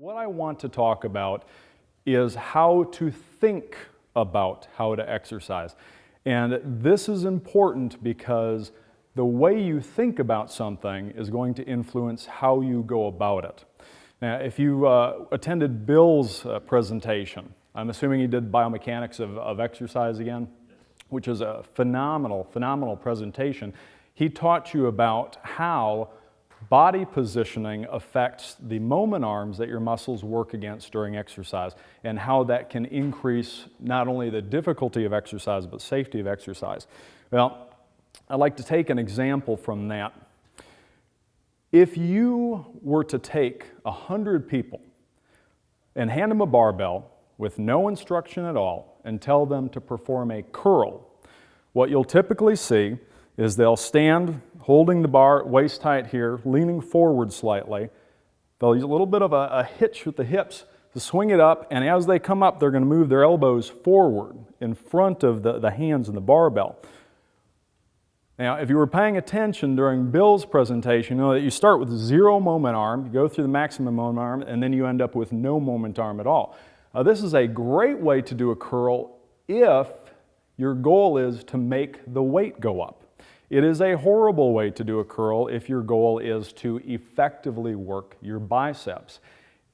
What I want to talk about is how to think about how to exercise. And this is important because the way you think about something is going to influence how you go about it. Now, if you attended Bill's presentation, I'm assuming he did biomechanics of exercise again, which is a phenomenal presentation. He taught you about how body positioning affects the moment arms that your muscles work against during exercise, and how that can increase not only the difficulty of exercise, but safety of exercise. Well, I'd like to take an example from that. If you were to take 100 people and hand them a barbell with no instruction at all and tell them to perform a curl, what you'll typically see is they'll stand holding the bar waist height here, leaning forward slightly. They'll use a little bit of a hitch with the hips to swing it up, and as they come up, they're going to move their elbows forward in front of the hands and the barbell. Now, if you were paying attention during Bill's presentation, you know that you start with 0 moment arm, you go through the maximum moment arm, and then you end up with no moment arm at all. This is a great way to do a curl if your goal is to make the weight go up. It is a horrible way to do a curl if your goal is to effectively work your biceps.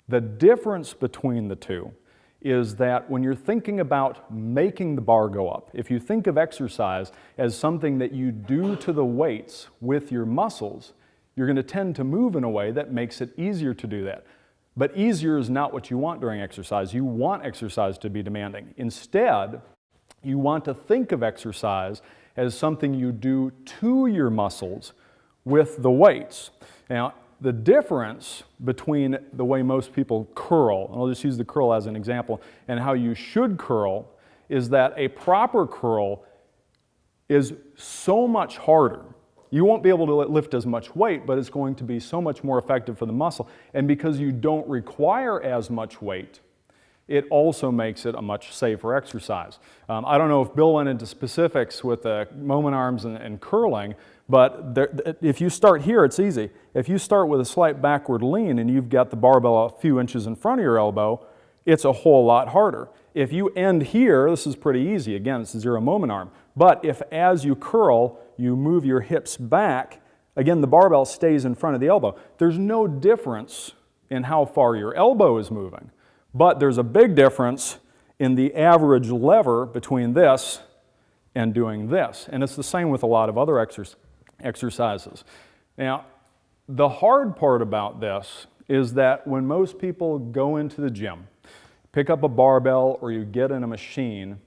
The difference between the two is that when you're thinking about making the bar go up, if you think of exercise as something that you do to the weights with your muscles, you're going to tend to move in a way that makes it easier to do that. But easier is not what you want during exercise. You want exercise to be demanding. Instead, you want to think of exercise as something you do to your muscles with the weights. Now, the difference between the way most people curl, and I'll just use the curl as an example, and how you should curl, is that a proper curl is so much harder. You won't be able to lift as much weight, but it's going to be so much more effective for the muscle. And because you don't require as much weight, it also makes it a much safer exercise. I don't know if Bill went into specifics with the moment arms and curling, but if you start here, it's easy. If you start with a slight backward lean and you've got the barbell a few inches in front of your elbow, it's a whole lot harder. If you end here, this is pretty easy. Again, it's a 0 moment arm. But if as you curl, you move your hips back, again, the barbell stays in front of the elbow. There's no difference in how far your elbow is moving. But there's a big difference in the average lever between this and doing this. And it's the same with a lot of other exercises. Now, the hard part about this is that when most people go into the gym, pick up a barbell or you get in a machine,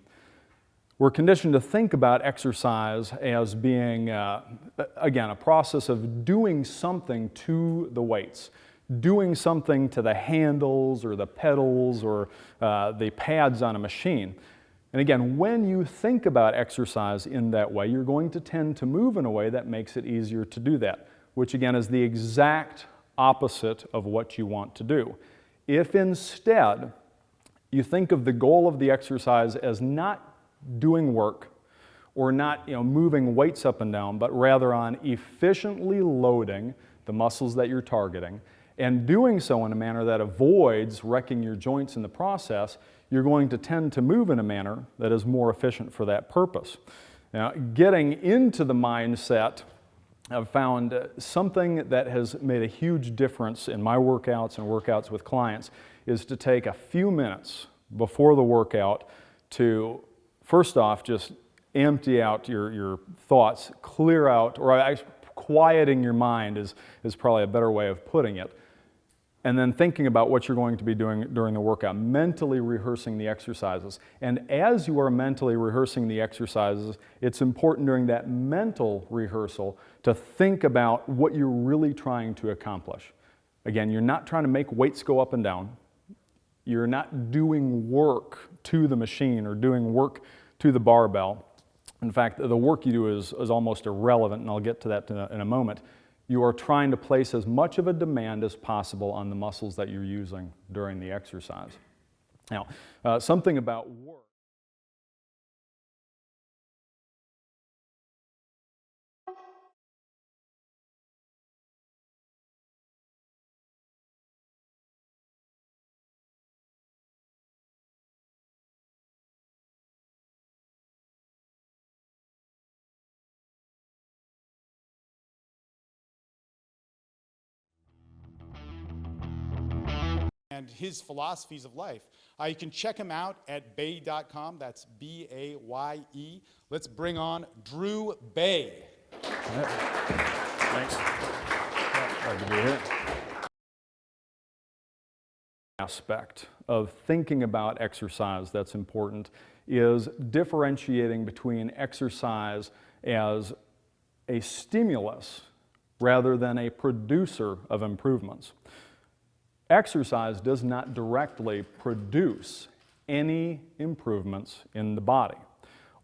we're conditioned to think about exercise as being, again, a process of doing something to the weights. Doing something to the handles or the pedals or the pads on a machine. And again, when you think about exercise in that way, you're going to tend to move in a way that makes it easier to do that, which again is the exact opposite of what you want to do. If instead you think of the goal of the exercise as not doing work or not moving weights up and down, but rather on efficiently loading the muscles that you're targeting, and doing so in a manner that avoids wrecking your joints in the process, you're going to tend to move in a manner that is more efficient for that purpose. Now, getting into the mindset, I've found something that has made a huge difference in my workouts and workouts with clients is to take a few minutes before the workout to, first off, just empty out your thoughts, clear out, or quieting your mind is probably a better way of putting it. And then thinking about what you're going to be doing during the workout, mentally rehearsing the exercises. And as you are mentally rehearsing the exercises, it's important during that mental rehearsal to think about what you're really trying to accomplish. Again, you're not trying to make weights go up and down. You're not doing work to the machine or doing work to the barbell. In fact, the work you do is almost irrelevant, and I'll get to that in a moment. You are trying to place as much of a demand as possible on the muscles that you're using during the exercise. Now, something about work. and his philosophies of life. You can check him out at baye.com. That's B-A-Y-E. Let's bring on Drew Baye. Thanks. Glad to be here. Aspect of thinking about exercise that's important is differentiating between exercise as a stimulus rather than a producer of improvements. Exercise does not directly produce any improvements in the body.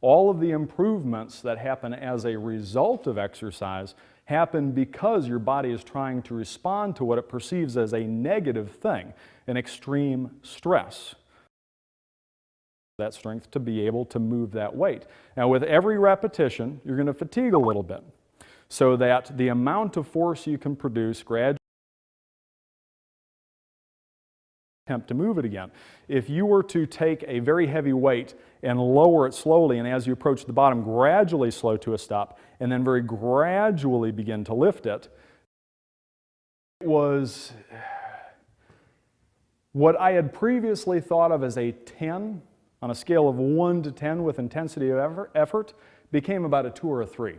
All of the improvements that happen as a result of exercise happen because your body is trying to respond to what it perceives as a negative thing, an extreme stress. That strength to be able to move that weight. Now with every repetition, you're going to fatigue a little bit, so that the amount of force you can produce gradually attempt to move it again. If you were to take a very heavy weight and lower it slowly, and as you approach the bottom, gradually slow to a stop, and then very gradually begin to lift it, it was what I had previously thought of as a 10 on a scale of 1 to 10 with intensity of effort became about a 2 or a 3.